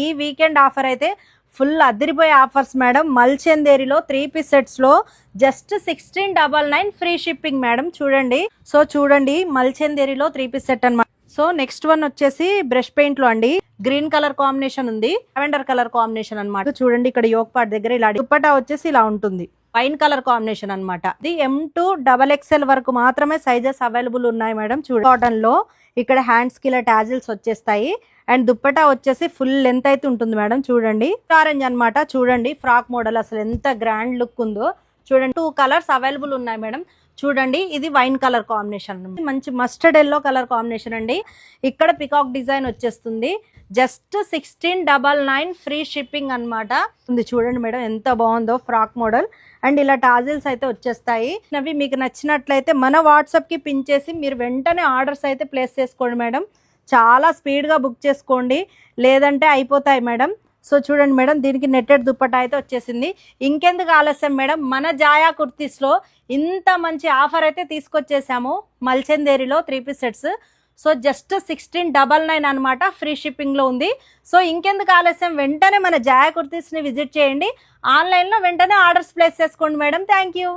ఈ weekend offer అయితే full అదిరిపోయే ఆఫర్స్ మేడం. మల్చందేరిలో 3 పీస్ సెట్స్ లో జస్ట్ 1699 ఫ్రీ షిప్పింగ్ మేడం. చూడండి, సో చూడండి మల్చందేరిలో 3 పీస్ సెట్ అన్నమాట. సో నెక్స్ట్ వన్ వచ్చేసి బ్రష్ పెయింట్ లో అండి, గ్రీన్ కలర్ కాంబినేషన్ ఉంది, లావెండర్ కలర్ కాంబినేషన్ అన్నమాట. చూడండి ఇక్కడ యోక్ పార్ట్ దగ్గర ఇలా దుపట్టా వచ్చేసి ఇలా ఉంటుంది, వైన్ కలర్ కాంబినేషన్ అన్నమాట. ఇది M2 XXL వరకు మాత్రమే సైజెస్ అవైలబుల్ ఉన్నాయి మేడం. చూడండి కాటన్ లో ఇక్కడ హ్యాండ్స్ కి ఇలా టాజిల్స్ వచ్చేస్తాయి అండ్ దుప్పటా వచ్చేసి ఫుల్ లెంత్ అయితే ఉంటుంది మేడం. చూడండి ఆరెంజ్ అన్నమాట. చూడండి ఫ్రాక్ మోడల్ అసలు ఎంత గ్రాండ్ లుక్ ఉందో. చూడండి 2 కలర్స్ అవైలబుల్ ఉన్నాయి మేడం. చూడండి ఇది వైన్ కలర్ కాంబినేషన్, మంచి మస్టర్డ్ ఎల్లో కలర్ కాంబినేషన్ అండి. ఇక్కడ పికాక్ డిజైన్ వచ్చేస్తుంది. జస్ట్ 1699 ఫ్రీ షిప్పింగ్ అన్నమాట. చూడండి మేడం ఎంత బాగుందో ఫ్రాక్ మోడల్ అండ్ ఇలా టాజిల్స్ అయితే వచ్చేస్తాయి. అవి మీకు నచ్చినట్లయితే మన వాట్సాప్ కి పిన్ చేసి మీరు వెంటనే ఆర్డర్స్ అయితే ప్లేస్ చేసుకోండి మేడం. చాలా స్పీడ్గా బుక్ చేసుకోండి, లేదంటే అయిపోతాయి మేడం. సో చూడండి మేడం, దీనికి నెట్టెడ్ దుప్పటా అయితే వచ్చేసింది. ఇంకెందుకు ఆలస్యం మేడం, మన జాయా కుర్తీస్లో ఇంత మంచి ఆఫర్ అయితే తీసుకొచ్చేసాము. మల్చందేరిలో 3 పీస్ సెట్స్. సో జస్ట్ 1699 అనమాట, ఫ్రీ షిప్పింగ్లో ఉంది. సో ఇంకెందుకు ఆలస్యం, వెంటనే మన జాయా కుర్తీస్ని విజిట్ చేయండి. ఆన్లైన్లో వెంటనే ఆర్డర్స్ ప్లేస్ చేసుకోండి మేడం. Thank you.